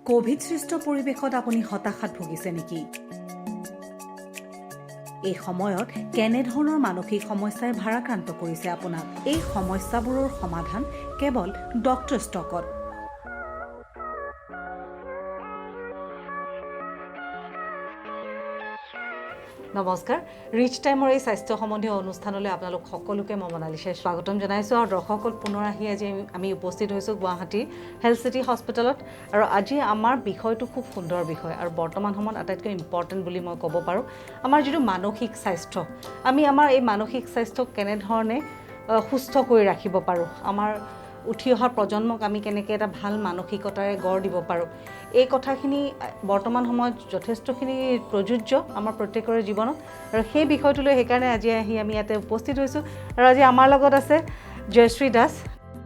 Covid সৃষ্ট পৰিৱেশত আপুনি হতাশাত ভুগিছে নেকি? এই সময়ত কেনেধৰণৰ মানসিক সমস্যাই ভাৰাক্ৰান্ত কৰিছে আপোনাক? এই সমস্যাবোৰৰ সমাধান কেৱল ডক্টৰ ষ্টকত। নমস্কাৰ, ৰিচ টাইমৰ এই স্বাস্থ্য সম্বন্ধীয় অনুষ্ঠানলৈ আপোনালোক সকলোকে মই মনালিছে স্বাগতম জনাইছোঁ। আৰু দৰ্শকসকল পুনৰ আহি আজি আমি উপস্থিত হৈছোঁ গুৱাহাটীৰ হেল্থ চিটি হস্পিটেলত। আৰু আজি আমাৰ বিষয়টো খুব সুন্দৰ বিষয় আৰু বৰ্তমান সময়ত আটাইতকৈ ইম্পৰ্টেণ্ট বুলি মই ক'ব পাৰোঁ। আমাৰ যিটো মানসিক স্বাস্থ্য, আমি আমাৰ এই মানসিক স্বাস্থ্যক কেনেধৰণে সুস্থ কৰি ৰাখিব পাৰোঁ, আমাৰ উঠি অহা প্ৰজন্মক আমি কেনেকৈ এটা ভাল মানসিকতাৰে গঢ় দিব পাৰোঁ, এই কথাখিনি বৰ্তমান সময়ত যথেষ্টখিনি প্ৰযোজ্য আমাৰ প্ৰত্যেকৰে জীৱনত। আৰু সেই বিষয়টোলৈ সেইকাৰণে আজি আহি আমি ইয়াতে উপস্থিত হৈছোঁ। আৰু আজি আমাৰ লগত আছে জয়শ্ৰী দাস।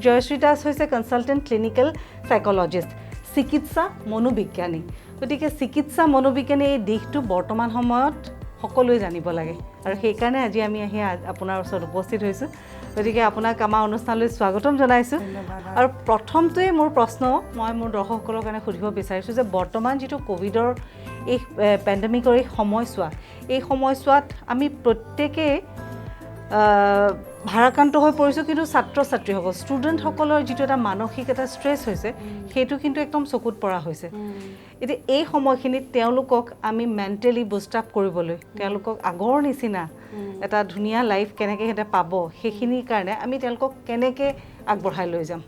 জয়শ্ৰী দাস হৈছে কনচালটেণ্ট ক্লিনিকেল চাইক'লজিষ্ট, চিকিৎসা মনোবিজ্ঞানী। গতিকে চিকিৎসা মনোবিজ্ঞানী এই দিশটো বৰ্তমান সময়ত সকলোৱে জানিব লাগে আৰু সেইকাৰণে আজি আমি আহি আপোনাৰ ওচৰত উপস্থিত হৈছোঁ। গতিকে আপোনাক আমাৰ অনুষ্ঠানলৈ স্বাগতম জনাইছোঁ। আৰু প্ৰথমটোৱে মোৰ প্ৰশ্ন মই মোৰ দৰ্শকসকলৰ কাৰণে সুধিব বিচাৰিছোঁ যে বৰ্তমান যিটো ক'ভিডৰ এই পেণ্ডেমিকৰ এই সময়ছোৱাত আমি প্ৰত্যেকেই ভাৰাক্ৰান্ত হৈ পৰিছোঁ, কিন্তু ছাত্ৰ ছাত্ৰীসকল ষ্টুডেণ্টসকলৰ যিটো এটা মানসিক এটা ষ্ট্ৰেছ হৈছে সেইটো কিন্তু একদম চকুত পৰা হৈছে। এতিয়া এই সময়খিনিত তেওঁলোকক আমি মেণ্টেলি বুষ্ট আপ কৰিবলৈ, তেওঁলোকক আগৰ নিচিনা এটা ধুনীয়া লাইফ কেনেকৈ সিহঁতে পাব, সেইখিনিৰ কাৰণে আমি তেওঁলোকক কেনেকৈ আগবঢ়াই লৈ যাম?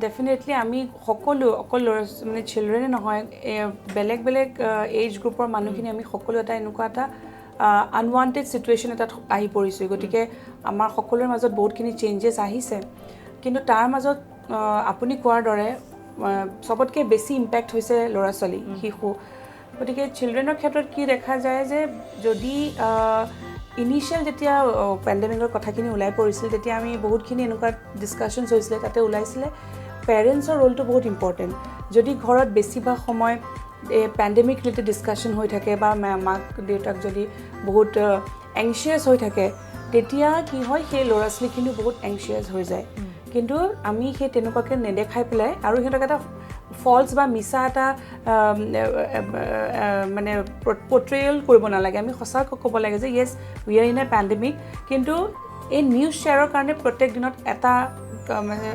ডেফিনেটলি আমি সকলো অকল মানে চিলড্ৰেনে নহয়, বেলেগ বেলেগ এজ গ্ৰুপৰ মানুহখিনি আমি সকলো এটা এনেকুৱা এটা আনৱান্টেড ছিটুৱেশ্যন এটাত আহি পৰিছোঁ। গতিকে আমাৰ সকলোৰে মাজত বহুতখিনি চেঞ্জেছ আহিছে, কিন্তু তাৰ মাজত আপুনি কোৱাৰ দৰে চবতকৈ বেছি ইম্পেক্ট হৈছে ল'ৰা ছোৱালী, শিশু। গতিকে চিলড্ৰেনৰ ক্ষেত্ৰত কি দেখা যায় যে যদি ইনিচিয়েল যেতিয়া পেণ্ডেমিকৰ কথাখিনি ওলাই পৰিছিল তেতিয়া আমি বহুতখিনি এনেকুৱা ডিছকাশ্যনছ হৈছিলে, তাতে ওলাইছিলে পেৰেণ্টছৰ ৰোলটো বহুত ইম্পৰ্টেণ্ট। যদি ঘৰত বেছিভাগ সময় পেণ্ডেমিক ৰিলেটেড ডিছকাশ্যন হৈ থাকে বা মাক দেউতাক যদি বহুত এংচিয়াছ হৈ থাকে, তেতিয়া কি হয় সেই ল'ৰা ছোৱালীখিনিও বহুত এংচিয়াছ হৈ যায়। কিন্তু আমি সেই তেনেকুৱাকৈ নেদেখাই পেলাই আৰু সিহঁতক এটা ফল্ছ বা মিছা এটা মানে পৰ্ট্ৰেয়েল কৰিব নালাগে। আমি সঁচাকৈ ক'ব লাগে যে yes we are in a pandemic, কিন্তু এই নিউজ শ্বেয়াৰৰ কাৰণে প্ৰত্যেক দিনত এটা মানে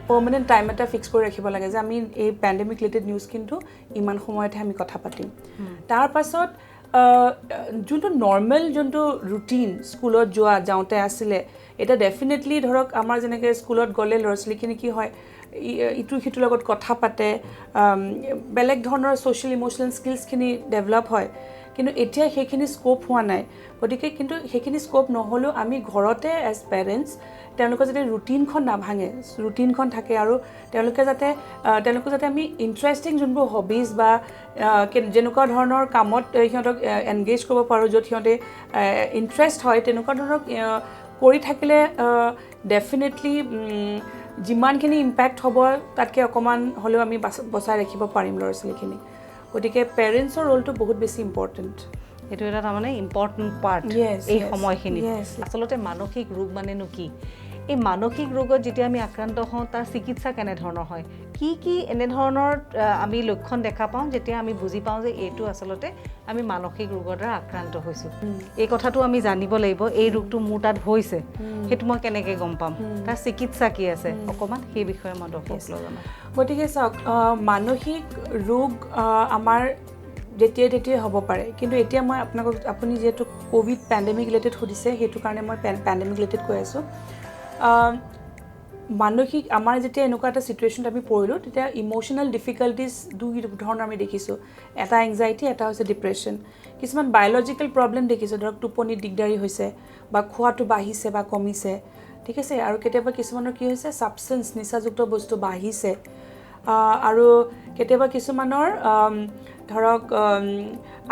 পাৰ্মানেণ্ট টাইম এটা ফিক্স কৰি ৰাখিব লাগে যে আমি এই পেণ্ডেমিক ৰিলেটেড নিউজ কিন্তু ইমান সময়তহে আমি কথা পাতিম। তাৰ পাছত যোনটো নৰ্মেল যোনটো ৰুটিন স্কুলত যাওঁতে আছিলে, এতিয়া ডেফিনেটলি ধৰক আমাৰ যেনেকৈ স্কুলত গ'লে ল'ৰা ছোৱালীখিনি কি হয় ইটোৰ সিটোৰ লগত কথা পাতে, বেলেগ ধৰণৰ ছ'চিয়েল ইম'চনেল স্কিলছখিনি ডেভেলপ হয়, কিন্তু এতিয়া সেইখিনি স্ক'প হোৱা নাই। গতিকে কিন্তু সেইখিনি স্ক'প নহ'লেও আমি ঘৰতে এজ পেৰেণ্টছ তেওঁলোকৰ যাতে ৰুটিনখন নাভাঙে, ৰুটিনখন থাকে আৰু তেওঁলোকক যাতে আমি ইণ্টাৰেষ্টিং যোনবোৰ হবিজ বা যেনেকুৱা ধৰণৰ কামত সিহঁতক এনগেজ কৰিব পাৰোঁ, য'ত সিহঁতে ইণ্টাৰেষ্ট হয়, তেনেকুৱা ধৰণৰ কৰি থাকিলে ডেফিনেটলি যিমানখিনি ইম্পেক্ট হ'ব তাতকৈ অকণমান হ'লেও আমি বচাই ৰাখিব পাৰিম ল'ৰা ছোৱালীখিনি। গতিকে পেৰেণ্টছৰ ৰোলটো বহুত বেছি ইম্পৰ্টেণ্ট। এইটো এটা তাৰমানে ইম্পৰ্টেণ্ট পাৰ্ট এই সময়খিনিত। আচলতে মানসিক ৰোগ মানেনো কি? এই মানসিক ৰোগত যেতিয়া আমি আক্ৰান্ত হওঁ তাৰ চিকিৎসা কেনেধৰণৰ হয়, কি এনেধৰণৰ আমি লক্ষণ দেখা পাওঁ যেতিয়া আমি বুজি পাওঁ যে এইটো আচলতে আমি মানসিক ৰোগৰ দ্বাৰা আক্ৰান্ত হৈছোঁ? এই কথাটো আমি জানিব লাগিব। এই ৰোগটো মোৰ তাত হৈছে, সেইটো মই কেনেকৈ গম পাম, তাৰ চিকিৎসা কি আছে, অকণমান সেই বিষয়ে মই দৰ্শকসকলক জনাম। গতিকে চাওক, মানসিক ৰোগ আমাৰ যেতিয়াই হ'ব পাৰে, কিন্তু এতিয়া মই আপুনি যিহেতু ক'ভিড পেণ্ডেমিক ৰিলেটেড সুধিছে, সেইটো কাৰণে মই পেণ্ডেমিক ৰিলেটেড কৈ আছোঁ। মানসিক আমাৰ যেতিয়া এনেকুৱা এটা ছিটুৱেশ্যনত আমি পৰিলোঁ, তেতিয়া ইম'চনেল ডিফিকাল্টিজ দুই ধৰণৰ আমি দেখিছোঁ। এটা এংজাইটি, এটা হৈছে ডিপ্ৰেশ্যন। কিছুমান বায়'লজিকেল প্ৰব্লেম দেখিছোঁ, ধৰক টোপনি দিগদাৰী হৈছে বা খোৱাটো বাঢ়িছে বা কমিছে, ঠিক আছে। আৰু কেতিয়াবা কিছুমানৰ কি হৈছে ছাবষ্টেঞ্চ, নিচাযুক্ত বস্তু বাঢ়িছে। আৰু কেতিয়াবা কিছুমানৰ ধৰক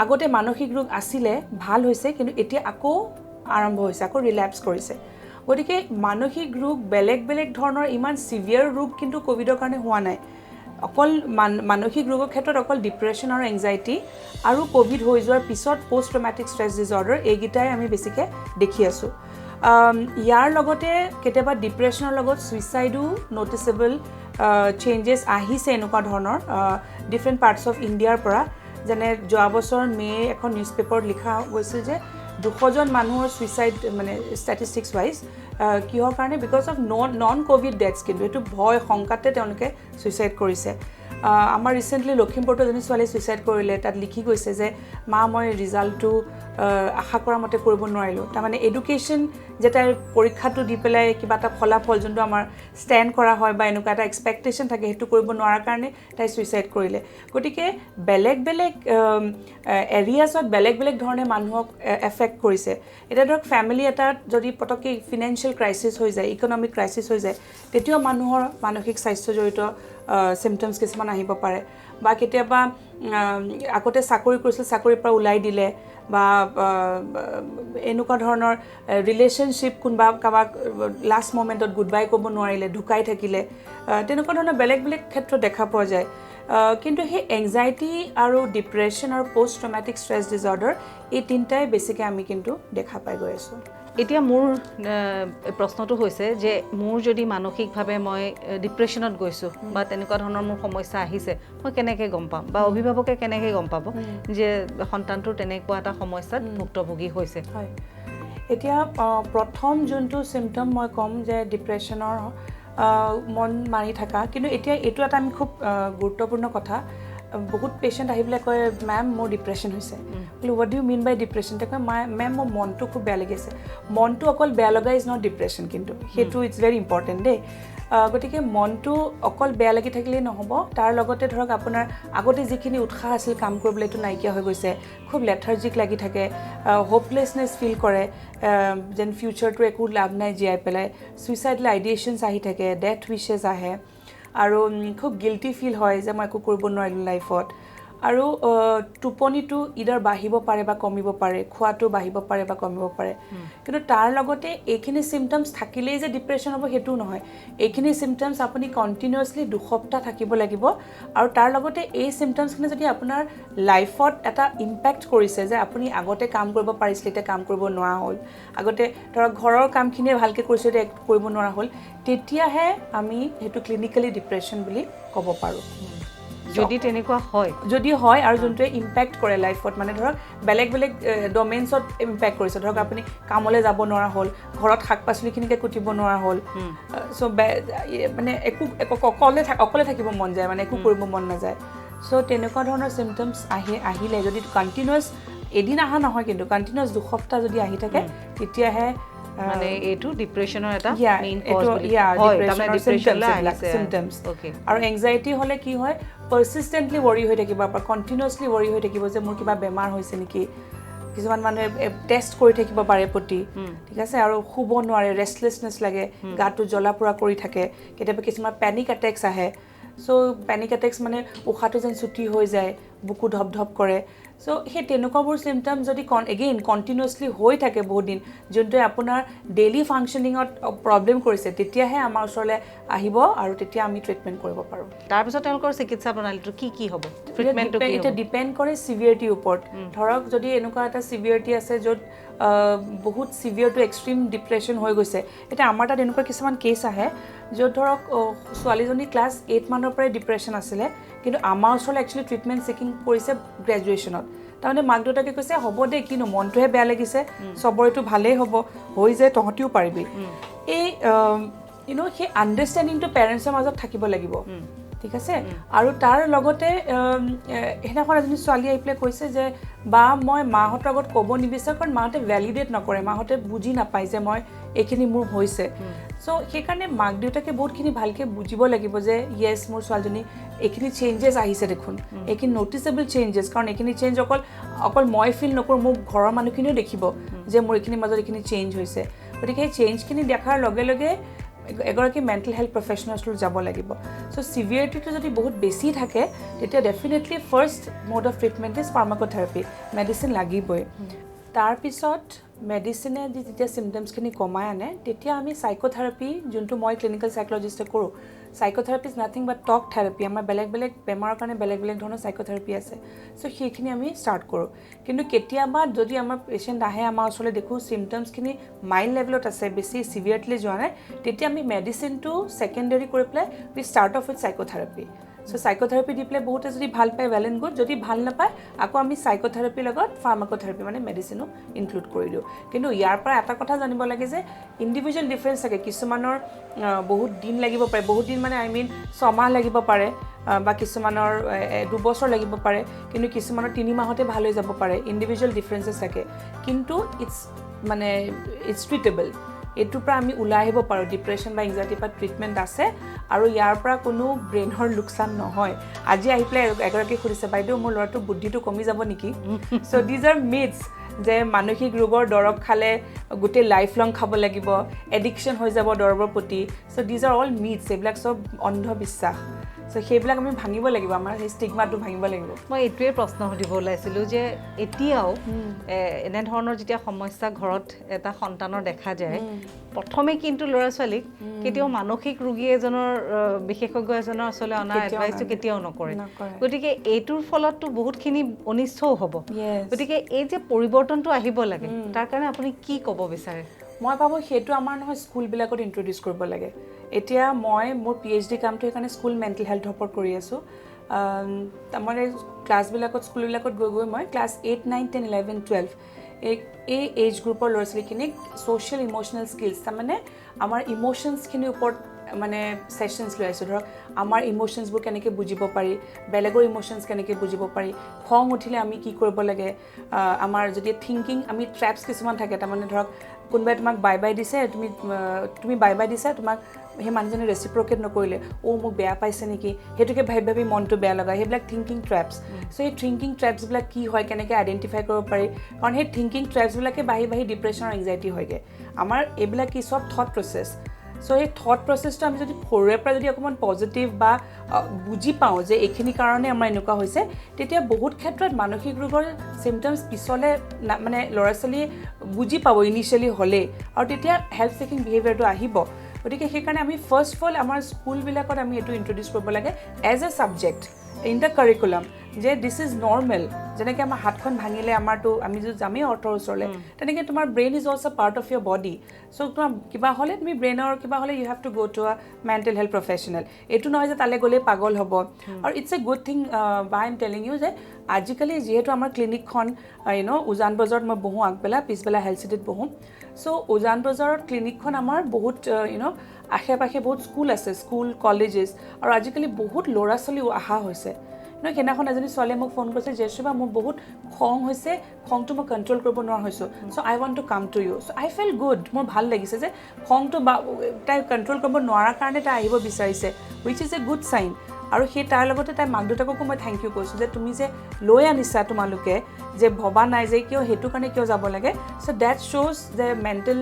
আগতে মানসিক ৰোগ আছিলে, ভাল হৈছে, কিন্তু এতিয়া আকৌ আৰম্ভ হৈছে, আকৌ ৰিলেপ্স কৰিছে। গতিকে মানসিক ৰোগ বেলেগ বেলেগ ধৰণৰ ইমান চিভিয়াৰ ৰোগ কিন্তু ক'ভিডৰ কাৰণে হোৱা নাই। অকল মানসিক ৰোগৰ ক্ষেত্ৰত অকল ডিপ্ৰেশ্যন আৰু এংজাইটি আৰু ক'ভিড হৈ যোৱাৰ পিছত পষ্ট ট্ৰমেটিক ষ্ট্ৰেছ ডিছঅৰ্ডাৰ, এইকেইটাই আমি বেছিকৈ দেখি আছোঁ। ইয়াৰ লগতে কেতিয়াবা ডিপ্ৰেশ্যনৰ লগত ছুইচাইডো নটিচেবল চেঞ্জেছ আহিছে এনেকুৱা ধৰণৰ ডিফাৰেণ্ট পাৰ্টছ অফ ইণ্ডিয়াৰ পৰা যেনে যোৱা বছৰ এখন নিউজ পেপাৰত লিখা গৈছিল যে 200জন মানুহৰ ছুইচাইড মানে ষ্টেটিষ্টিক্স ৱাইজ কিহৰ কাৰণে বিকজ অফ নন ক'ভিড ডেথছ কিন্তু এইটো ভয় শংকাতে তেওঁলোকে ছুইচাইড কৰিছে আমাৰ ৰিচেণ্টলি লখিমপুৰতো এজনী ছোৱালীয়ে ছুইচাইড কৰিলে তাত লিখি গৈছে যে মা মই ৰিজাল্টটো আশা কৰা মতে কৰিব নোৱাৰিলোঁ তাৰমানে এডুকেশ্যন যে তাইৰ পৰীক্ষাটো দি পেলাই কিবা এটা ফলাফল যোনটো আমাৰ ষ্টেণ্ড কৰা হয় বা এনেকুৱা এটা এক্সপেক্টেশ্যন থাকে সেইটো কৰিব নোৱাৰাৰ কাৰণে তাই ছুইচাইড কৰিলে গতিকে বেলেগ বেলেগ এৰিয়াছত বেলেগ বেলেগ ধৰণে মানুহক এফেক্ট কৰিছে এতিয়া ধৰক ফেমিলি এটাত যদি পটককৈ ফিনেন্সিয়েল ক্ৰাইচিছ হৈ যায় ইকনমিক ক্ৰাইচিছ হৈ যায় তেতিয়াও মানুহৰ মানসিক স্বাস্থ্য জড়িত চিমটমছ কিছুমান আহিব পাৰে বা কেতিয়াবা আগতে চাকৰি কৰিছিল চাকৰিৰ পৰা ওলাই দিলে বা এনেকুৱা ধৰণৰ ৰিলেশ্যনশ্বিপ কোনোবা কাৰোবাক লাষ্ট মমেণ্টত গুড বাই ক'ব নোৱাৰিলে ঢুকাই থাকিলে তেনেকুৱা ধৰণৰ বেলেগ বেলেগ ক্ষেত্ৰত দেখা পোৱা যায় কিন্তু সেই এংজাইটি আৰু ডিপ্ৰেশ্যন আৰু পষ্ট ট্ৰমেটিক ষ্ট্ৰেছ ডিজৰ্ডাৰ এই তিনিটাই বেছিকৈ আমি কিন্তু দেখা পাই গৈ আছোঁ এতিয়া মোৰ প্ৰশ্নটো হৈছে যে মোৰ যদি মানসিকভাৱে মই ডিপ্ৰেশ্যনত গৈছোঁ বা তেনেকুৱা ধৰণৰ মোৰ সমস্যা আহিছে মই কেনেকৈ গম পাম বা অভিভাৱকে কেনেকৈ গম পাব যে সন্তানটোৰ তেনেকুৱা এটা সমস্যাত ভুক্তভোগী হৈছে হয় এতিয়া প্ৰথম যোনটো চিমটম মই ক'ম যে ডিপ্ৰেশ্যনৰ মন মাৰি থকা কিন্তু এতিয়া এইটো এটা আমি খুব গুৰুত্বপূৰ্ণ কথা বহুত পেচেণ্ট আহি পেলাই কয় মেম মোৰ ডিপ্ৰেশ্যন হৈছে বোলো what do you mean by depression তেওঁ কয় মেম মোৰ মনটো খুব বেয়া লাগিছে মনটো অকল বেয়া লগা ইজ নট ডিপ্ৰেশ্যন কিন্তু সেইটো ইটছ ভেৰি ইম্পৰ্টেণ্ট দেই গতিকে মনটো অকল বেয়া লাগি থাকিলেই নহ'ব তাৰ লগতে ধৰক আপোনাৰ আগতে যিখিনি উৎসাহ আছিল কাম কৰিবলৈ এইটো নাইকিয়া হৈ গৈছে খুব লেথাৰ্জিক লাগি থাকে হোপলেছনেছ ফিল কৰে যেন ফিউচাৰটো একো লাভ নাই জীয়াই পেলাই ছুইচাইডেল আইডিয়েশ্যনছ আহি থাকে ডেথ উইচেছ আহে আৰু খুব গিল্টি ফিল হয় যে মই একো কৰিব নোৱাৰিলোঁ লাইফত আৰু টোপনিটো ইদাৰ বাঢ়িব পাৰে বা কমিব পাৰে খোৱাটো বাঢ়িব পাৰে বা কমিব পাৰে কিন্তু তাৰ লগতে এইখিনি চিমটমছ থাকিলেই যে ডিপ্ৰেশ্যন হ'ব সেইটোও নহয় এইখিনি চিমটমছ আপুনি কণ্টিনিউৱাছলি 2 সপ্তাহ থাকিব লাগিব আৰু তাৰ লগতে এই চিমটমছখিনি যদি আপোনাৰ লাইফত এটা ইম্পেক্ট কৰিছে যে আপুনি আগতে কাম কৰিব পাৰিছিলে এতিয়া কাম কৰিব নোৱাৰা হ'ল আগতে ধৰক ঘৰৰ কামখিনিয়ে ভালকৈ কৰিছোঁ এতিয়া কৰিব নোৱাৰা হ'ল তেতিয়াহে আমি সেইটো ক্লিনিকেলি ডিপ্ৰেশ্যন বুলি ক'ব পাৰোঁ যদি তেনেকুৱা হয় যদি হয় আৰু যোনটোৱে ইম্পেক্ট কৰে লাইফত মানে ধৰক বেলেগ বেলেগ ডমেইনছত ইম্পেক্ট কৰিছে ধৰক আপুনি কামলৈ যাব নোৱাৰা হ'ল ঘৰত শাক পাচলিখিনিকে কুটিব নোৱাৰা হ'ল চ' মানে অকলে থাকিব মন যায় মানে একো কৰিব মন নাযায় চ' তেনেকুৱা ধৰণৰ চিমটমছ আহিলে যদি কণ্টিনিউৱাছ এদিন অহা নহয় কিন্তু কণ্টিনিউৱাছ 2 সপ্তাহ যদি আহি থাকে তেতিয়াহে মানে এইটো ডিপ্ৰেশ্যনৰ এটা মেইন কজ চিমটমছ আৰু এংজাইটি হ'লে কি হয় পাৰ্চিষ্টেণ্টলি ৱৰি হৈ থাকিব বা কণ্টিনিউৱাছলি ৱৰি হৈ থাকিব যে মোৰ কিবা বেমাৰ হৈছে নেকি কিছুমান মানুহে টেষ্ট কৰি থাকিব পাৰে প্ৰতি ঠিক আছে আৰু শুব নোৱাৰে ৰেষ্টলেছনেছ লাগে গাটো জ্বলা পোৰা কৰি থাকে কেতিয়াবা কিছুমান পেনিক এটেক্স আহে চ' পেনিক এটেক্স মানে উশাহটো যেন ছুটি হৈ যায় বুকু ধপ কৰে চ' সেই তেনেকুৱাবোৰ চিমটম যদি এগেইন কণ্টিনিউৱাছলি হৈ থাকে বহুত দিন যোনটোৱে আপোনাৰ ডেইলি ফাংচনিঙত প্ৰব্লেম কৰিছে তেতিয়াহে আমাৰ ওচৰলৈ আহিব আৰু তেতিয়া আমি ট্ৰিটমেণ্ট কৰিব পাৰোঁ তাৰপিছত তেওঁলোকৰ চিকিৎসা প্ৰণালীটো কি হ'ব ট্ৰিটমেণ্টটো এটা ডিপেণ্ড কৰে চিভিয়াৰিটিৰ ওপৰত ধৰক যদি এনেকুৱা এটা চিভিয়াৰিটি আছে য'ত বহুত চিভিয়াৰ টু এক্সট্ৰিম ডিপ্ৰেশ্যন হৈ গৈছে এতিয়া আমাৰ তাত এনেকুৱা কিছুমান কেছ আহে য'ত ধৰক ছোৱালীজনী ক্লাছ 8 মানৰ পৰাই ডিপ্ৰেশ্যন আছিলে কিন্তু আমাৰ ওচৰলৈ একচুৱেলি ট্ৰিটমেণ্ট চেকিং কৰিছে গ্ৰেজুৱেশ্যনত তাৰমানে মাক দেউতাকে কৈছে হ'ব দে কিনো মনটোহে বেয়া লাগিছে চবৰেতো ভালেই হ'ব হৈ যায় তহঁতিও পাৰিবি এই সেই আণ্ডাৰষ্টেণ্ডিংটো পেৰেণ্টছৰ মাজত থাকিব লাগিব ঠিক আছে আৰু তাৰ লগতে সেইদিনাখন এজনী ছোৱালী আহি পেলাই কৈছে যে বা মই মাহঁতৰ আগত ক'ব নিবিচাৰোঁ কাৰণ মাহঁতে ভেলিডেট নকৰে মাহঁতে বুজি নাপায় যে মই এইখিনি মোৰ হৈছে চ' সেইকাৰণে মাক দেউতাকে বহুতখিনি ভালকৈ বুজিব লাগিব যে য়েছ মোৰ ছোৱালীজনী এইখিনি চেঞ্জেছ আহিছে দেখোন এইখিনি নটিচেবল চেঞ্জেছ কাৰণ এইখিনি চেঞ্জ অকল মই ফিল নকৰোঁ মোৰ ঘৰৰ মানুহখিনিও দেখিব যে মোৰ এইখিনিৰ মাজত এইখিনি চেঞ্জ হৈছে গতিকে সেই চেঞ্জখিনি দেখাৰ লগে লগে এগৰাকী মেণ্টেল হেল্থ প্ৰফেশ্যনেলছলৈ যাব লাগিব চ' চিভিয়াৰিটিটো যদি বহুত বেছি থাকে তেতিয়া definitely first mode of treatment is pharmacotherapy medicine লাগিবই তাৰপিছত মেডিচিনে যেতিয়া চিমটমছখিনি কমাই আনে তেতিয়া আমি চাইক'থেৰাপি যোনটো মই ক্লিনিকেল চাইক'লজিষ্টে কৰোঁ psychotherapy is nothing but talk therapy আমাৰ বেলেগ বেলেগ বেমাৰৰ কাৰণে বেলেগ বেলেগ ধৰণৰ সাইকোথেৰাপি আছে সো সেইখিনি আমি ষ্টাৰ্ট কৰোঁ কিন্তু কেতিয়াবা যদি আমাৰ পেচেণ্ট আহে আমাৰ ওচৰলৈ দেখোঁ চিমটমছখিনি মাইল্ড লেভেলত আছে বেছি চিভিয়াৰলি যোৱা নাই তেতিয়া আমি মেডিচিনটো ছেকেণ্ডেৰী কৰি পেলাই উই ষ্টাৰ্ট অফ উইথ সাইকোথেৰাপি সো সাইকোথেৰাপি দি পেলাই বহুতে যদি ভাল পায় ৱেল এণ্ড গুড যদি ভাল নাপায় আকৌ আমি সাইকোথেৰাপিৰ লগত ফাৰ্মাকোথেৰাপি মানে মেডিচিনো ইনক্লুড কৰি দিওঁ কিন্তু ইয়াৰ পৰা এটা কথা জানিব লাগে যে ইণ্ডিভিজুৱেল ডিফাৰেঞ্চ থাকে কিছুমানৰ বহুত দিন লাগিব পাৰে বহুত দিন মানে আই মিন 6 মাহ লাগিব পাৰে বা কিছুমানৰ 2 বছৰ লাগিব পাৰে কিন্তু কিছুমানৰ 3 মাহতে ভাল হৈ যাব পাৰে ইণ্ডিভিজুৱেল ডিফাৰেঞ্চেছ থাকে কিন্তু ইটছ ট্ৰিটেবল এইটোৰ পৰা আমি ওলাই আহিব পাৰোঁ ডিপ্ৰেশ্যন বা এংজাইটিৰ পৰা ট্ৰিটমেণ্ট আছে আৰু ইয়াৰ পৰা কোনো ব্ৰেইনৰ লোকচান নহয় আজি আহি পেলাই এগৰাকী সুধিছে বাইদেউ মোৰ ল'ৰাটোৰ বুদ্ধিটো কমি যাব নেকি চ' দিজ আৰ মিথছ যে মানসিক ৰোগৰ দৰৱ খালে গোটেই লাইফ লং খাব লাগিব এডিকশ্যন হৈ যাব দৰৱৰ প্ৰতি চ' দিজ আৰ অল মিথছ এইবিলাক চব অন্ধবিশ্বাস চ' সেইবিলাক আমি ভাঙিব লাগিব আমাৰ সেই ষ্টিগমাটো ভাঙিব লাগিব মই এইটোৱে প্ৰশ্ন সুধিব ওলাইছিলোঁ যে এতিয়াও এনেধৰণৰ যেতিয়া সমস্যা ঘৰত এটা সন্তানৰ দেখা যায় প্ৰথমে কিন্তু ল'ৰা ছোৱালীক কেতিয়াও মানসিক ৰোগী এজনৰ বিশেষজ্ঞ এজনৰ ওচৰলৈ অনা এডভাইচটো কেতিয়াও নকৰে গতিকে এইটোৰ ফলততো বহুতখিনি অনিষ্টও হ'ব গতিকে এই যে পৰিৱৰ্তনটো আহিব লাগে তাৰ কাৰণে আপুনি কি ক'ব বিচাৰে মই ভাবোঁ সেইটো আমাৰ নহয় স্কুলবিলাকত ইন্ট্ৰডিউচ কৰিব লাগে এতিয়া মই মোৰ PhD কামটো সেইকাৰণে স্কুল মেণ্টেল হেল্থৰ ওপৰত কৰি আছোঁ তাৰমানে ক্লাছবিলাকত স্কুলবিলাকত গৈ মই ক্লাছ 8, 9, 10, 11, 12 এই এজ গ্ৰুপৰ ল'ৰা ছোৱালীখিনিক ছ'চিয়েল ইম'চনেল স্কিলছ তাৰমানে আমাৰ ইম'চনছখিনিৰ ওপৰত মানে ছেশ্যনছ লৈ আছোঁ ধৰক আমাৰ ইম'চনছবোৰ কেনেকৈ বুজিব পাৰি বেলেগৰ ইম'চনছ কেনেকৈ বুজিব পাৰি খং উঠিলে আমি কি কৰিব লাগে আমাৰ যদি থিংকিং আমি ট্ৰেপছ কিছুমান থাকে তাৰমানে ধৰক কোনোবাই তোমাক বাই বাই দিছে তুমি বাই বাই দিছা তোমাক সেই মানুহজনে ৰেচিপ্ৰকেট নকৰিলে মোক বেয়া পাইছে নেকি সেইটোকে ভাবি ভাবি মনটো বেয়া লগা সেইবিলাক থিংকিং ট্ৰেপছ চ' সেই থিংকিং ট্ৰেপছবিলাক কি হয় কেনেকৈ আইডেণ্টিফাই কৰিব পাৰি কাৰণ সেই থিংকিং ট্ৰেপছবিলাকে বাঢ়ি বাঢ়ি ডিপ্ৰেশ্যন আৰু এংজাইটি হয়গৈ আমাৰ এইবিলাক কি চব থট প্ৰচেছ চ' এই থট প্ৰচেছটো আমি যদি সৰুৰে পৰা যদি অকণমান পজিটিভ বা বুজি পাওঁ যে এইখিনি কাৰণে আমাৰ এনেকুৱা হৈছে তেতিয়া বহুত ক্ষেত্ৰত মানসিক ৰোগৰ চিমটমছ পিছলৈ মানে ল'ৰা ছোৱালীয়ে বুজি পাব ইনিচিয়েলি হ'লেই আৰু তেতিয়া হেল্থ ছিকিং বিহেভিয়াৰটো আহিব গতিকে সেইকাৰণে আমি ফাৰ্ষ্ট অফ অল আমাৰ স্কুলবিলাকত আমি এইটো ইন্ট্ৰডিউচ কৰিব লাগে as a subject in the curriculum যে দিছ ইজ নৰ্মেল যেনেকৈ আমাৰ হাতখন ভাঙিলে আমাৰতো আমি যদি যামেই অৰ্থৰ ওচৰলৈ তেনেকৈ তোমাৰ brain is also' part of your body so' তোমাৰ কিবা হ'লে তুমি ব্ৰেইনৰ কিবা হ'লে you have to go' to a mental health professional এইটো নহয় যে তালৈ গ'লেই পাগল হ'ব আৰু it's a good thing by am telling you যে আজিকালি যিহেতু আমাৰ ক্লিনিকখন উজান বজাৰত মই বহোঁ আগবেলা পিছবেলা হেল্থ চিটিত বহোঁ চ' উজান বজাৰত ক্লিনিকখন আমাৰ বহুত আশে পাশে বহুত স্কুল আছে স্কুল কলেজেছ আৰু আজিকালি বহুত ল'ৰা ছোৱালীও অহা হৈছে সেইদিনাখন এজনী ছোৱালীয়ে মোক ফোন কৰিছে জয়শ্ৰীবা মোৰ বহুত খং হৈছে খংটো মই কণ্ট্ৰল কৰিব নোৱাৰা হৈছোঁ so' I want to come to you so' I feel good মোৰ ভাল লাগিছে যে খংটো তাই কণ্ট্ৰল কৰিব নোৱাৰাৰ কাৰণে তাই আহিব বিচাৰিছে wish is a good sign আৰু সেই তাৰ লগতে তাই মাক দেউতাককো মই থেংক ইউ কৈছোঁ যে তুমি যে লৈ আনিছা তোমালোকে যে ভবা নাই যে কিয় সেইটো কাৰণে কিয় যাব লাগে চ' ডেট শ্বোজ যে মেণ্টেল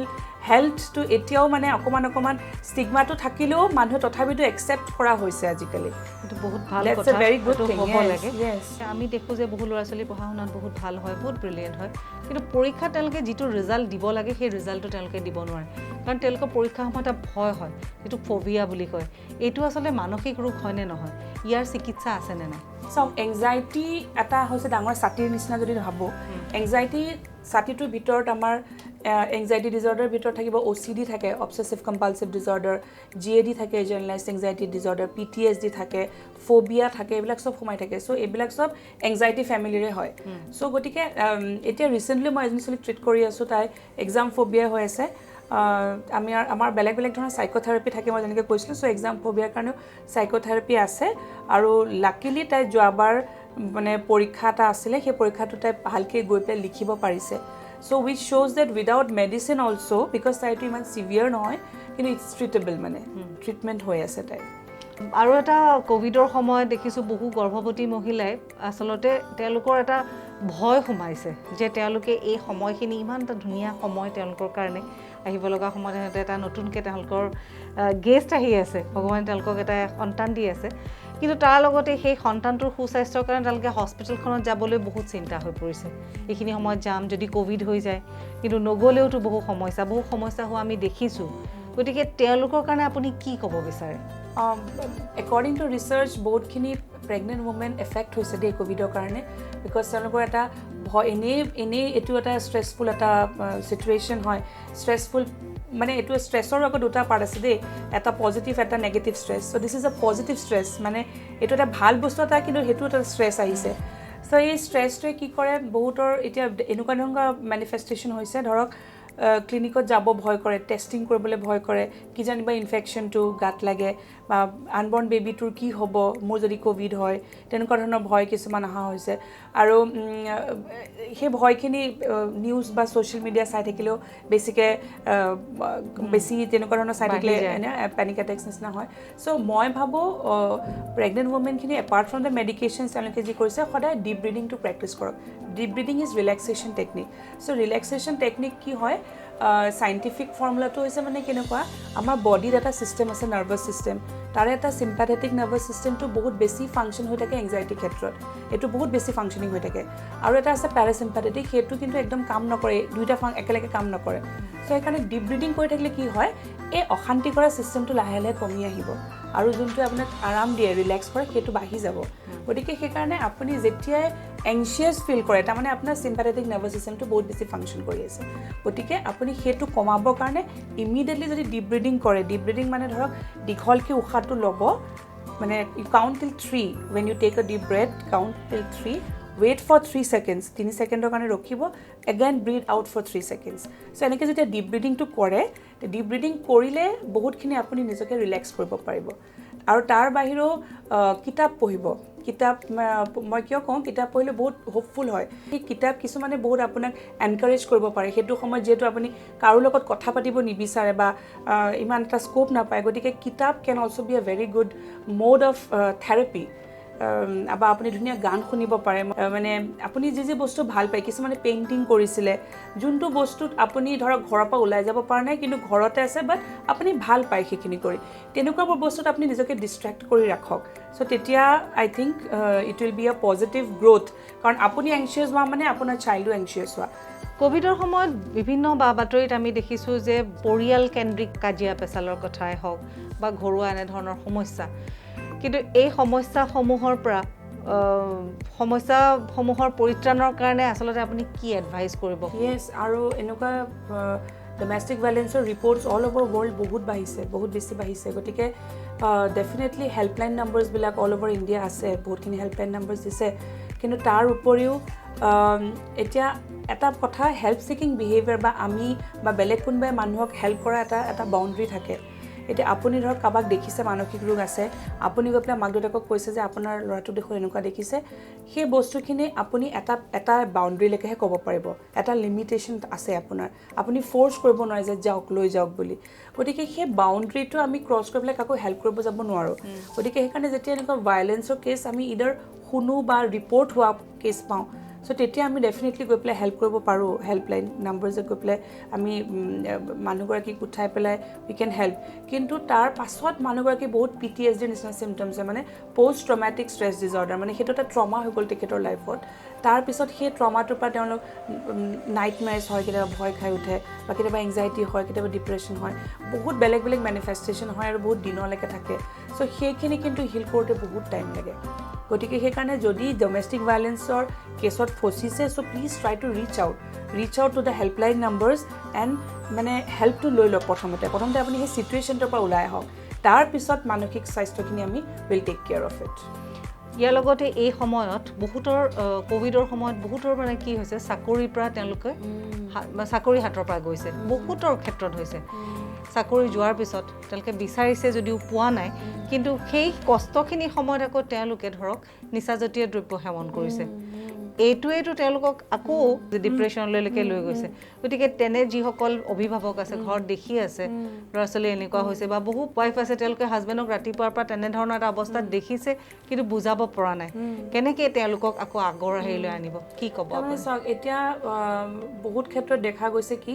হেল্থটো এতিয়াও মানে অকণমান ষ্টিগমাটো থাকিলেও মানুহে তথাপিতো একচেপ্ট কৰা হৈছে আজিকালি এইটো বহুত ভাল কথা ভেৰি গুড থিং হ'ব লাগে আমি দেখোঁ যে বহু ল'ৰা ছোৱালী পঢ়া শুনাত বহুত ভাল হয় বহুত ব্ৰিলিয়েণ্ট হয় কিন্তু পৰীক্ষাত তেওঁলোকে যিটো ৰিজাল্ট দিব লাগে সেই ৰিজাল্টটো তেওঁলোকে দিব নোৱাৰে কাৰণ তেওঁলোকৰ পৰীক্ষাৰ সময়ত এটা ভয় হয় যিটো ফবিয়া বুলি কয় এইটো আচলতে মানসিক ৰোগ হয়নে নহয় ইয়াৰ চিকিৎসা আছেনে নাই চাওক এংজাইটি এটা হৈছে ডাঙৰ ছাতিৰ নিচিনা যদি ভাবোঁ এংজাইটি ছাতিটোৰ ভিতৰত আমাৰ এংজাইটি ডিজৰ্ডাৰ ভিতৰত থাকিব OCD থাকে অবচেছিভ কম্পালছিভ ডিজৰ্ডাৰ GAD থাকে জেনেৰেলাইজড এংজাইটি ডিজৰ্ডাৰ PTSD থাকে ফবিয়া থাকে এইবিলাক চব সোমাই থাকে চ' এইবিলাক চব এংজাইটি ফেমিলিৰে হয় চ' গতিকে এতিয়া ৰিচেণ্টলি মই এজনী ছোৱালীক ট্ৰিট কৰি আছোঁ তাই এক্সাম ফবিয়া হৈ আছে আমাৰ বেলেগ বেলেগ ধৰণৰ চাইকোথেৰাপি থাকে মই যেনেকৈ কৈছিলোঁ চ' এক্সাম ফবিয়াৰ কাৰণেও চাইকোথেৰাপি আছে আৰু লাকিলি তাই যোৱাবাৰ মানে পৰীক্ষা এটা আছিলে সেই পৰীক্ষাটো তাই ভালকৈ গৈ পেলাই লিখিব পাৰিছে চ' উইচ শ্ব'জ that without medicine also' because তাইটো ইমান চিভিয়াৰ নহয় কিন্তু ইটছ ট্ৰিটেবল মানে ট্ৰিটমেণ্ট হৈ আছে তাই আৰু এটা ক'ভিডৰ সময়ত দেখিছোঁ বহু গৰ্ভৱতী মহিলাই আচলতে তেওঁলোকৰ এটা ভয় সোমাইছে যে তেওঁলোকে এই সময়খিনি ইমান এটা ধুনীয়া সময় তেওঁলোকৰ কাৰণে আহিব লগা সময়ত সিহঁতে এটা নতুনকৈ তেওঁলোকৰ গেষ্ট আহি আছে ভগৱানে তেওঁলোকক এটা সন্তান দি আছে কিন্তু তাৰ লগতে সেই সন্তানটোৰ সুস্বাস্থ্যৰ কাৰণে তেওঁলোকে হস্পিটেলখনত যাবলৈ বহুত চিন্তা হৈ পৰিছে এইখিনি সময়ত যাম যদি ক'ভিড হৈ যায় কিন্তু নগ'লেওতো বহু সমস্যা হোৱা আমি দেখিছোঁ গতিকে তেওঁলোকৰ কাৰণে আপুনি কি ক'ব বিচাৰে একৰ্ডিং টু ৰিচাৰ্চ বহুতখিনি প্ৰেগনেণ্ট ওমেন এফেক্ট হৈছে দেই ক'ভিডৰ কাৰণে বিকজ তেওঁলোকৰ এটা ভয় এনেই এইটো এটা ষ্ট্ৰেছফুল এটা চিটুৱেশ্যন হয় ষ্ট্ৰেছফুল মানে এইটো ষ্ট্ৰেছৰ আকৌ দুটা পাৰ্ট আছে দেই এটা পজিটিভ এটা negative stress so' this is a positive stress মানে এইটো এটা ভাল বস্তু এটা কিন্তু সেইটো এটা ষ্ট্ৰেছ আহিছে চ' এই ষ্ট্ৰেছটোৱে কি কৰে বহুতৰ এতিয়া এনেকুৱা মেনিফেষ্টেশ্যন হৈছে ধৰক ক্লিনিকত যাব ভয় কৰে টেষ্টিং কৰিবলৈ ভয় কৰে কি জানিবা ইনফেকশ্যনটো গাত লাগে বা আনবৰ্ণ বেবীটোৰ কি হ'ব মোৰ যদি ক'ভিড হয় তেনেকুৱা ধৰণৰ ভয় কিছুমান অহা হৈছে আৰু সেই ভয়খিনি নিউজ বা ছ'চিয়েল মিডিয়া চাই থাকিলেও বেছিকৈ বেছি তেনেকুৱা ধৰণৰ চাই থাকিলে পেনিক এটেক্স নিচিনা হয় চ' মই ভাবোঁ প্ৰেগনেণ্ট ওমেনখিনি এপাৰ্ট ফ্ৰম দ্য মেডিকেশ্যনছ তেওঁলোকে যি কৰিছে সদায় ডিপ ব্ৰিডিংটো প্ৰেক্টিছ কৰক deep breeding is relaxation technique so' relaxation technique কি হয় চাইণ্টিফিক ফৰ্মুলাটো হৈছে মানে কেনেকুৱা আমাৰ বডিত এটা ছিষ্টেম আছে নাৰ্ভাছ ছিষ্টেম তাৰে এটা চিম্পেথেটিক নাৰ্ভাছ ছিষ্টেমটো বহুত বেছি ফাংচন হৈ থাকে এংজাইটিৰ ক্ষেত্ৰত এইটো বহুত বেছি ফাংচনিং হৈ থাকে আৰু এটা আছে পেৰাচিম্পেথেটিক সেইটো কিন্তু একদম কাম নকৰে দুইটা একেলগে কাম নকৰে চ' সেইকাৰণে ডিপ ব্ৰিডিং কৰি থাকিলে কি হয় এই অশান্তি কৰা ছিষ্টেমটো লাহে লাহে কমি আহিব আৰু যোনটো আপোনাক আৰাম দিয়ে ৰিলেক্স কৰে সেইটো বাঢ়ি যাব গতিকে সেইকাৰণে আপুনি যেতিয়াই এংচিয়াছ ফিল কৰে তাৰমানে আপোনাৰ চিম্পেথেটিক নাৰ্ভাছ ছিষ্টেমটো বহুত বেছি ফাংচন কৰি আছে গতিকে আপুনি সেইটো কমাবৰ কাৰণে ইমিডিয়েটলি যদি ডিপ ব্ৰিডিং কৰে ডিপ ব্ৰিডিং মানে ধৰক দীঘলকৈ উশাহটো ল'ব মানে ইউ কাউণ্ট টিল 3 when you take a deep breath count till 3 wait for 3 seconds 3 ছেকেণ্ডৰ কাৰণে ৰখিব again breathe out for 3 seconds so এনেকৈ যেতিয়া ডিপ ব্ৰিডিংটো কৰে ডিপ ব্ৰিডিং কৰিলে বহুতখিনি আপুনি নিজকে ৰিলেক্স কৰিব পাৰিব আৰু তাৰ বাহিৰেও কিতাপ পঢ়িব কিতাপ মই কিয় কওঁ কিতাপ পঢ়িলে বহুত হোপফুল হয় সেই কিতাপ কিছুমানে বহুত আপোনাক এনকাৰেজ কৰিব পাৰে সেইটো সময়ত যিহেতু আপুনি কাৰো লগত কথা পাতিব নিবিচাৰে বা ইমান এটা স্কোপ নাপায় গতিকে কিতাপ can also' be a very good mode of therapy বা আপুনি ধুনীয়া গান শুনিব পাৰে মানে আপুনি যি বস্তু ভাল পায় কিছুমানে পেইণ্টিং কৰিছিলে যোনটো বস্তুত আপুনি ধৰক ঘৰৰ পৰা ওলাই যাব পৰা নাই কিন্তু ঘৰতে আছে বাট আপুনি ভাল পায় সেইখিনি কৰি তেনেকুৱাবোৰ বস্তুত আপুনি নিজকে ডিষ্ট্ৰেক্ট কৰি ৰাখক চ' তেতিয়া I think it will be a positive growth কাৰণ আপুনি এংচিয়াছ হোৱা মানে আপোনাৰ চাইল্ডো এংচিয়াছ হোৱা ক'ভিডৰ সময়ত বিভিন্ন বাতৰিত আমি দেখিছোঁ যে পৰিয়াল কেন্দ্ৰিক কাজিয়া পেচালৰ কথাই হওক বা ঘৰুৱা এনেধৰণৰ সমস্যা কিন্তু এই সমস্যাসমূহৰ পৰিত্ৰাণৰ কাৰণে আচলতে আপুনি কি এডভাইচ কৰিব য়েছ আৰু এনেকুৱা ডমেষ্টিক ভাইলেঞ্চৰ ৰিপৰ্টছ অল অভাৰ ৱৰ্ল্ড বহুত বাঢ়িছে বহুত বেছি বাঢ়িছে গতিকে ডেফিনেটলি হেল্পলাইন নাম্বাৰছবিলাক অল অভাৰ ইণ্ডিয়া আছে বহুতখিনি হেল্পলাইন নাম্বাৰছ দিছে কিন্তু তাৰ উপৰিও এতিয়া এটা কথা হেল্প ছিকিং বিহেভিয়াৰ বা আমি বা বেলেগ কোনোবাই মানুহক হেল্প কৰা এটা বাউণ্ডেৰী থাকে এতিয়া আপুনি ধৰক কাৰোবাক দেখিছে মানসিক ৰোগ আছে আপুনি গৈ পেলাই মাক দেউতাকক কৈছে যে আপোনাৰ ল'ৰাটো দেখোন এনেকুৱা দেখিছে সেই বস্তুখিনি আপুনি এটা বাউণ্ডেৰীলৈকেহে ক'ব পাৰিব এটা লিমিটেশ্যন আছে আপোনাৰ আপুনি ফ'ৰ্চ কৰিব নোৱাৰে যে যাওক লৈ যাওক বুলি গতিকে সেই বাউণ্ডেৰীটো আমি ক্ৰছ কৰি পেলাই কাকো হেল্প কৰিব যাব নোৱাৰোঁ গতিকে সেইকাৰণে যেতিয়া এনেকুৱা ভাইলেঞ্চৰ কেছ আমি ইদাৰ শুনো বা ৰিপৰ্ট হোৱা কেছ পাওঁ চ' তেতিয়া আমি ডেফিনেটলি গৈ পেলাই হেল্প কৰিব পাৰোঁ হেল্পলাইন নাম্বাৰছত গৈ পেলাই আমি মানুহগৰাকীক উঠাই পেলাই উই কেন হেল্প কিন্তু তাৰ পাছত মানুহগৰাকী বহুত PTSD নিচিনা চিমটমছ মানে পষ্ট ট্ৰমেটিক ষ্ট্ৰেছ ডিজৰ্ডাৰ মানে সেইটো এটা ট্ৰমা হৈ গ'ল তেখেতৰ লাইফত তাৰপিছত সেই ট্ৰমাটোৰ পৰা তেওঁলোক নাইট মেৰেজ হয় কেতিয়াবা ভয় খাই উঠে বা কেতিয়াবা এংজাইটি হয় কেতিয়াবা ডিপ্ৰেশ্যন হয় বহুত বেলেগ বেলেগ মেনিফেষ্টেশ্যন হয় আৰু বহুত দিনলৈকে থাকে চ' সেইখিনি কিন্তু হিল কৰোঁতে বহুত টাইম লাগে গতিকে সেইকাৰণে যদি ডমেষ্টিক ভাইলেঞ্চৰ কেছত ফচিছে so' please try to reach out to the helpline numbers and মানে হেল্পটো লৈ লওক প্ৰথমতে আপুনি সেই চিটুৱেশ্যনটোৰ পৰা ওলাই আহক তাৰপিছত মানসিক স্বাস্থ্যখিনি আমি will take care of it ইয়াৰ লগতে এই সময়ত বহুতৰ ক'ভিডৰ সময়ত বহুতৰ মানে কি হৈছে চাকৰিৰ পৰা তেওঁলোকে চাকৰি হাতৰ পৰা গৈছে বহুতৰ ক্ষেত্ৰত হৈছে চাকৰি যোৱাৰ পিছত তেওঁলোকে বিচাৰিছে যদিও পোৱা নাই কিন্তু সেই কষ্টখিনি সময়ত আকৌ তেওঁলোকে ধৰক নিচাজাতীয় দ্ৰব্য সেৱন কৰিছে এইটোৱেইটো তেওঁলোকক আকৌ ডিপ্ৰেশ্যনলৈকে লৈ গৈছে গতিকে তেনে যিসকল অভিভাৱক আছে ঘৰত দেখি আছে ল'ৰা ছোৱালী এনেকুৱা হৈছে বা বহু ৱাইফ আছে তেওঁলোকে হাজবেণ্ডক ৰাতিপুৱাৰ পৰা তেনেধৰণৰ এটা অৱস্থাত দেখিছে কিন্তু বুজাব পৰা নাই কেনেকৈ তেওঁলোকক আকৌ আগৰ হেৰিলৈ আনিব কি ক'ব চাওক এতিয়া বহুত ক্ষেত্ৰত দেখা গৈছে কি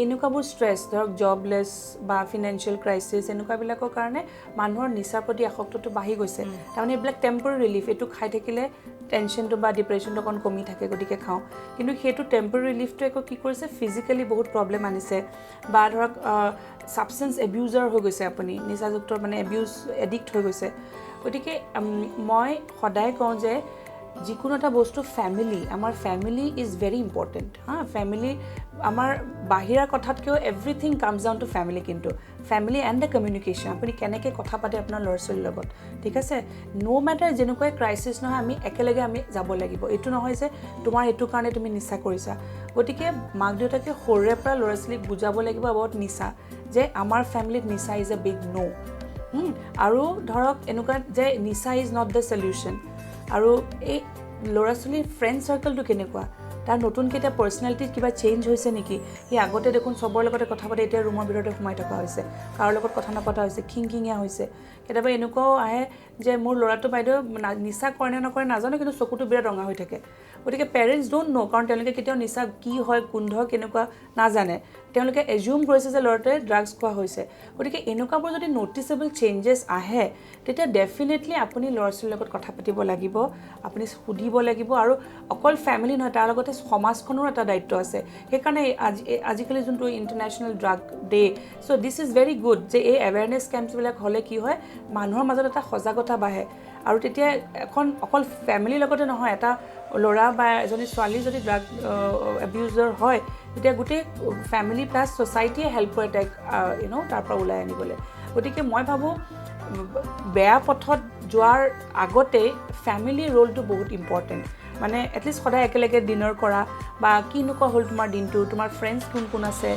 এনেকুৱাবোৰ ষ্ট্ৰেছ ধৰক জবলেছ বা ফিনেন্সিয়েল ক্ৰাইচিছ এনেকুৱাবিলাকৰ কাৰণে মানুহৰ নিচাৰ প্ৰতি আসক্তটো বাঢ়ি গৈছে তাৰমানে এইবিলাক টেম্পৰেৰী ৰিলিফ এইটো খাই থাকিলে টেনশ্যনটো বা ডিপ্ৰেশ্যনটো অকণ কমি থাকে গতিকে খাওঁ কিন্তু সেইটো টেম্পৰেৰী ৰিলিফটো একো কি কৰিছে ফিজিকেলি বহুত প্ৰব্লেম আনিছে বা ধৰক ছাবষ্টেন্স এবিউজাৰ হৈ গৈছে আপুনি নিচাযুক্ত মানে এডিক্ট হৈ গৈছে গতিকে মই সদায় কওঁ যে যিকোনো এটা বস্তু ফ্যামিলি আমাৰ family is very important family আমাৰ বাহিৰা কথাতকৈও everything comes down to family কিন্তু ফ্যামিলি এণ্ড দ্য কমিউনিকেশ্যন আপুনি কেনেকৈ কথা পাতে আপোনাৰ ল'ৰা ছোৱালীৰ লগত ঠিক আছে ন' মেটাৰ যেনেকুৱাই ক্ৰাইচিছ নহয় আমি একেলগে আমি যাব লাগিব এইটো নহয় যে তোমাৰ এইটো কাৰণে তুমি নিচা কৰিছা গতিকে মাক দেউতাকে সৰুৰে পৰা ল'ৰা ছোৱালীক বুজাব লাগিব এবাউট নিচা যে আমাৰ ফ্যামিলিত নিচা ইজ এ বিগ ন' আৰু ধৰক এনেকুৱা যে নিচা ইজ নট দ্য সলিউশ্যন আৰু এই ল'ৰা ছোৱালীৰ ফ্ৰেণ্ড চাৰ্কলটো কেনেকুৱা তাৰ নতুনকৈ এতিয়া পাৰ্চনেলিটিত কিবা চেঞ্জ হৈছে নেকি সি আগতে দেখোন চবৰ লগতে কথা পাতে এতিয়া ৰুমৰ ভিতৰতে সোমাই থকা হৈছে কাৰো লগত কথা নপতা হৈছে খিংখিঙীয়া হৈছে কেতিয়াবা এনেকুৱাও আহে যে মোৰ ল'ৰাটো বাইদেউ নিচা কৰে নে নকৰে নাজানো কিন্তু চকুটো বিৰাট ৰঙা হৈ থাকে গতিকে পেৰেণ্টছ ডোণ্ট ন' কাৰণ তেওঁলোকে কেতিয়াও নিচা কি হয় গোন্ধ কেনেকুৱা নাজানে তেওঁলোকে এজিউম কৰিছে যে ল'ৰাটোৱে ড্ৰাগছ খোৱা হৈছে গতিকে এনেকুৱাবোৰ যদি নটিচেবল চেঞ্জেছ আহে তেতিয়া ডেফিনেটলি আপুনি ল'ৰা ছোৱালীৰ লগত কথা পাতিব লাগিব আপুনি সুধিব লাগিব আৰু অকল ফ্যামিলি নহয় তাৰ লগতে সমাজখনৰ এটা দায়িত্ব আছে সেইকাৰণে আজিকালি যোনটো international drug day so' this is very good যে এই এৱেৰনেছ কেম্পছবিলাক হ'লে কি হয় মানুহৰ মাজত এটা সজাগতা বাঢ়ে আৰু তেতিয়া এখন অকল ফ্যামিলিৰ লগতে নহয় এটা ল'ৰা বা এজনী ছোৱালী যদি ড্ৰাগ এবিউজাৰ হয় তেতিয়া গোটেই ফ্যামিলি প্লাছ ছ'চাইটিয়ে হেল্প কৰে তাইক তাৰ পৰা ওলাই আনিবলৈ গতিকে মই ভাবোঁ বেয়া পথত যোৱাৰ আগতে ফ্যামিলিৰ ৰোলটো বহুত ইম্পৰ্টেণ্ট মানে এটলিষ্ট সদায় একেলগে ডিনাৰ কৰা বা কিনেকুৱা হ'ল তোমাৰ দিনটো তোমাৰ ফ্ৰেণ্ডছ কোন আছে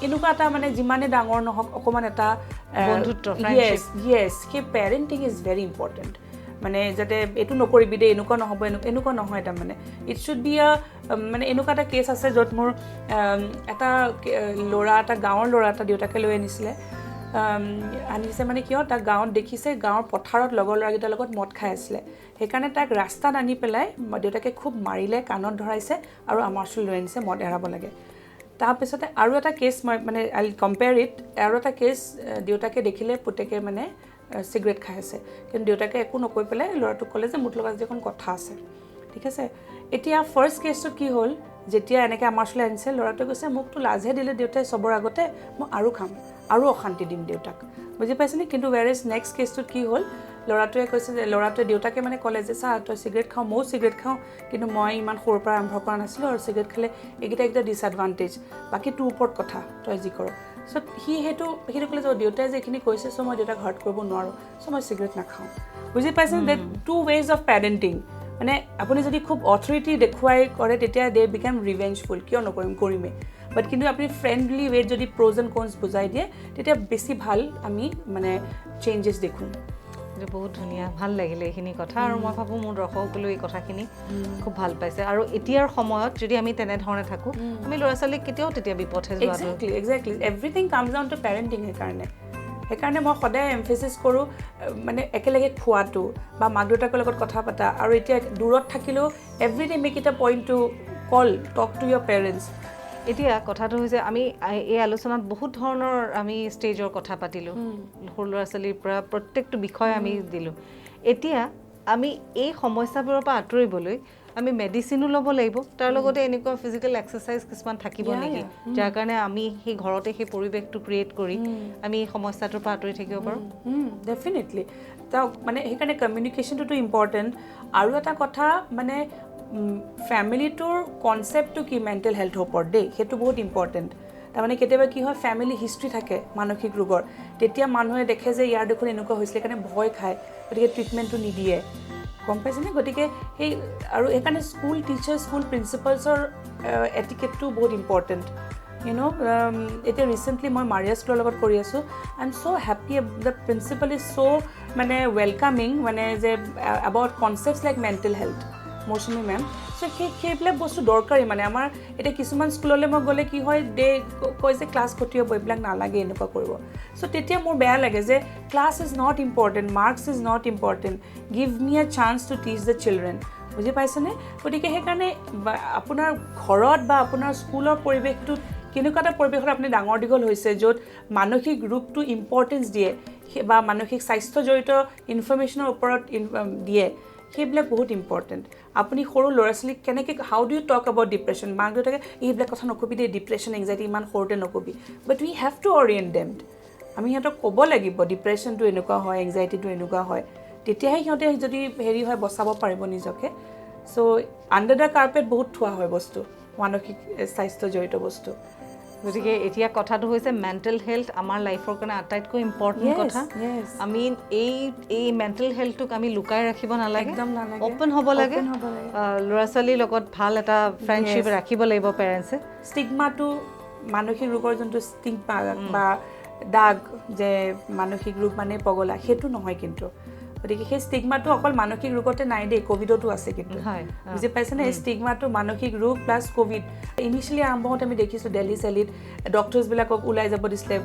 এনেকুৱা এটা মানে যিমানে ডাঙৰ নহওক অকণমান এটা বন্ধুত্ব য়েছ সেই পেৰেণ্টিং ইজ ভেৰি ইম্পৰ্টেণ্ট মানে যাতে এইটো নকৰিবি দেই এনেকুৱা নহ'ব এনেকুৱা নহয় তাৰমানে ইট শ্বুড বি মানে এনেকুৱা এটা কেছ আছে য'ত মোৰ এটা গাঁৱৰ ল'ৰা এটা দেউতাকে লৈ আনিছে মানে কিয় তাক গাঁৱত দেখিছে গাঁৱৰ পথাৰত লগৰ ল'ৰাকেইটাৰ লগত মদ খাই আছিলে সেইকাৰণে তাক ৰাস্তাত আনি পেলাই দেউতাকে খুব মাৰিলে কাণত ধৰাইছে আৰু আমাৰ ওচৰলৈ লৈ আনিছে মদ এৰাব লাগে তাৰপিছতে আৰু এটা কেছ মই মানে আই কম্পেয়াৰ ইট আৰু এটা কেছ দেউতাকে দেখিলে পুতেকে মানে চিগাৰেট খাই আছে কিন্তু দেউতাকে একো নকৈ পেলাই ল'ৰাটোক ক'লে যে মোৰ লগত এখন কথা আছে ঠিক আছে এতিয়া ফাৰ্ষ্ট কেছটো কি হ'ল যেতিয়া এনেকৈ আমাৰ ওচৰলৈ আনিছে ল'ৰাটোৱে কৈছে মোকতো লাজহে দিলে দেউতাই চবৰ আগতে মই আৰু খাম আৰু অশান্তি দিম দেউতাক বুজি পাইছেনে কিন্তু ৱেৰেজ নেক্সট কেছটোত কি হ'ল ল'ৰাটোৱে কৈছে যে ল'ৰাটোৱে দেউতাকে মানে ক'লে যে চা তই চিগাৰেট খাওঁ ময়ো চিগাৰেট খাওঁ কিন্তু মই ইমান সৰুৰ পৰা আৰম্ভ কৰা নাছিলোঁ আৰু চিগাৰেট খালে এইকেইটা ডিছএডভান্টেজ বাকী তোৰ ওপৰত কথা তই যি কৰ চ' সেইটো ক'লে যে দেউতাই যে এইখিনি কৈছে চ' মই দেউতাক হাৰ্ট কৰিব নোৱাৰোঁ চ' মই চিগাৰেট নাখাওঁ বুজি পাইছেনে that two ways of parenting মানে আপুনি যদি খুব অথৰিটি দেখুৱাই কৰে তেতিয়া দে বিকাম ৰিভেঞ্জফুল কিয় কৰিমেই বাট কিন্তু আপুনি ফ্ৰেণ্ডলি ৱেত যদি প্ৰ'জ এণ্ড কনছ বুজাই দিয়ে তেতিয়া বেছি ভাল আমি মানে চেঞ্জেছ দেখোঁ এইটো বহুত ধুনীয়া ভাল লাগিলে এইখিনি কথা আৰু মই ভাবোঁ মোৰ দৰ্শকসকলেও এই কথাখিনি খুব ভাল পাইছে আৰু এতিয়াৰ সময়ত যদি আমি তেনেধৰণে থাকোঁ আমি ল'ৰা ছোৱালীক কেতিয়াও তেতিয়া বিপথে যোৱাটো exactly everything comes down two parenting সেইকাৰণে মই সদায় এমফেচিছ কৰোঁ মানে একেলগে খোৱাটো বা মাক দেউতাকৰ লগত কথা পতা আৰু এতিয়া দূৰত থাকিলেও everyday make it a point to call talk to your parents এতিয়া কথাটো হৈছে আমি এই আলোচনাত বহুত ধৰণৰ আমি ষ্টেজৰ কথা পাতিলোঁ সৰু ল'ৰা ছোৱালীৰ পৰা প্ৰত্যেকটো বিষয় আমি দিলোঁ এতিয়া আমি এই সমস্যাবোৰৰ পৰা আঁতৰিবলৈ আমি মেডিচিনো ল'ব লাগিব তাৰ লগতে এনেকুৱা ফিজিকেল এক্সাৰচাইজ কিছুমান থাকিব নেকি যাৰ কাৰণে আমি সেই ঘৰতে সেই পৰিৱেশটো ক্ৰিয়েট কৰি আমি এই সমস্যাটোৰ পৰা আঁতৰি থাকিব পাৰোঁ ডেফিনেটলি মানে সেইকাৰণে কমিউনিকেশ্যনটোতো ইম্পৰ্টেণ্ট আৰু এটা কথা মানে ফ্যামিলিটোৰ কনচেপ্টটো কি মেণ্টেল হেল্থৰ ওপৰত দেই সেইটো বহুত ইম্পৰ্টেণ্ট তাৰমানে কেতিয়াবা কি হয় ফ্যামিলি হিষ্ট্ৰী থাকে মানসিক ৰোগৰ তেতিয়া মানুহে দেখে যে ইয়াৰ দেখোন এনেকুৱা হৈছিলে সেইকাৰণে ভয় খায় গতিকে ট্ৰিটমেণ্টটো নিদিয়ে গম পাইছেনে গতিকে সেই আৰু সেইকাৰণে স্কুল টিচাৰ স্কুল প্ৰিন্সিপালছৰ এটিকেটটো বহুত ইম্পৰ্টেণ্ট এতিয়া ৰিচেণ্টলি মই মাৰিয়া স্কুলৰ লগত কৰি আছোঁ I am so' happy the principal is so' মানে ৱেলকামিং মানে যে about concepts like mental health Mousumi ma'am so' সেইবিলাক বস্তু দৰকাৰী মানে আমাৰ এতিয়া কিছুমান স্কুললৈ মই গ'লে কি হয় কয় যে ক্লাছ ক্ষতি হ'ব এইবিলাক নালাগে এনেকুৱা কৰিব চ' তেতিয়া মোৰ বেয়া লাগে যে class is not important marks is not important give me a chance to teach the children বুজি পাইছেনে গতিকে সেইকাৰণে আপোনাৰ ঘৰত বা আপোনাৰ স্কুলৰ পৰিৱেশটোত কেনেকুৱা এটা পৰিৱেশত আপুনি ডাঙৰ দীঘল হৈছে য'ত মানসিক ৰূপটো ইম্পৰ্টেঞ্চ দিয়ে বা মানসিক স্বাস্থ্য জড়িত ইনফৰ্মেশ্যনৰ ওপৰত দিয়ে সেইবিলাক বহুত ইম্পৰ্টেণ্ট আপুনি সৰু ল'ৰা ছোৱালীক কেনেকৈ how do you talk about depression মাক দেউতাকে এইবিলাক কথা নকবি দেই ডিপ্ৰেশ্যন এংজাইটি ইমান সৰুতে নকবি বাট উই হেভ টু অৰিয়েণ্ট দেম আমি সিহঁতক ক'ব লাগিব ডিপ্ৰেশ্যনটো এনেকুৱা হয় এংজাইটিটো এনেকুৱা হয় তেতিয়াহে সিহঁতে যদি হেৰি হয় বচাব পাৰিব নিজকে চ' আণ্ডাৰ দ্য কাৰ্পেট বহুত থোৱা হয় বস্তু মানসিক স্বাস্থ্য জড়িত বস্তু গতিকে এতিয়া কথাটো হৈছে মেণ্টেল হেল্থ আমাৰ লাইফৰ কাৰণে আটাইতকৈ ইম্পৰ্টেণ্ট কথা আমি এই মেণ্টেল হেল্থটোক আমি লুকাই ৰাখিব নালাগে একদম নালাগে অ'পেন হ'ব লাগে ল'ৰা ছোৱালীৰ লগত ভাল এটা ফ্ৰেণ্ডশ্বিপ ৰাখিব লাগিব পেৰেণ্টছে ষ্টিগমাটো মানসিক ৰোগৰ যোনটো ষ্টিগমা বা দাগ যে মানসিক ৰোগ মানে পগলা সেইটো নহয় কিন্তু গতিকে সেই ষ্টিগমাটো অকল মানসিক ৰোগতে নাই দেই ক'ভিডতো আছে কিন্তু বুজি পাইছেনে এই ষ্টিগমাটো মানসিক ৰোগ প্লাছ ক'ভিড ইনিচিয়েলি আৰম্ভ হওঁতে আমি দেখিছোঁ দিল্লী চেলিত ডক্টৰ্ছবিলাকক ওলাই যাব দিছিলে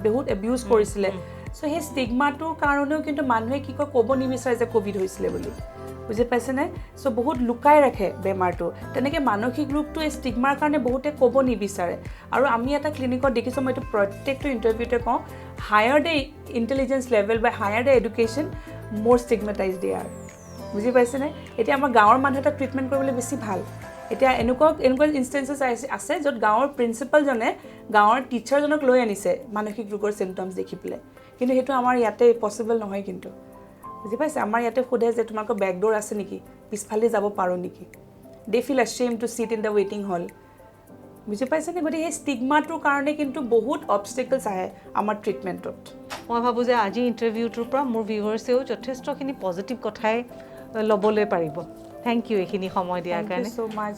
বহুত এবিউজ কৰিছিলে চ' সেই ষ্টিগমাটোৰ কাৰণেও কিন্তু মানুহে কি কয় ক'ব নিবিচাৰে যে ক'ভিড হৈছিলে বুলি বুজি পাইছেনে চ' বহুত লুকাই ৰাখে বেমাৰটো তেনেকৈ মানসিক ৰোগটো এই ষ্টিগমাৰ কাৰণে বহুতে ক'ব নিবিচাৰে আৰু আমি এটা ক্লিনিকত দেখিছোঁ মই এইটো প্ৰত্যেকটো ইণ্টাৰভিউতে কওঁ হায়াৰ দ্য ইণ্টেলিজেঞ্চ লেভেল বা হায়াৰ দ্য এডুকেশ্যন মোৰ ষ্টিগমেটাইজ দে আৰ বুজি পাইছেনে এতিয়া আমাৰ গাঁৱৰ মানুহ এটা ট্ৰিটমেণ্ট কৰিবলৈ বেছি ভাল এতিয়া এনেকুৱা ইনষ্টেঞ্চেছ আছে য'ত গাঁৱৰ প্ৰিন্সিপালজনে গাঁৱৰ টিচাৰজনক লৈ আনিছে মানসিক ৰোগৰ চিমটমছ দেখি পেলাই কিন্তু সেইটো আমাৰ ইয়াতে পচিবল নহয় কিন্তু বুজি পাইছে আমাৰ ইয়াতে সোধে যে তোমালোকৰ বেকডোৰ আছে নেকি পিছফালে যাব পাৰোঁ নেকি they feel আশ্বেম two seat in the ৱেইটিং হল বুজি পাইছেনে গতিকে সেই ষ্টিগমাটোৰ কাৰণে কিন্তু বহুত অবষ্টেকলছ আহে আমাৰ ট্ৰিটমেণ্টত মই ভাবোঁ যে আজি ইণ্টাৰভিউটোৰ পৰা মোৰ ভিউৱাৰ্ছেও যথেষ্টখিনি পজিটিভ কথাই ল'বলৈ পাৰিব থেংক ইউ এইখিনি সময় দিয়াৰ কাৰণে ছ' মাছ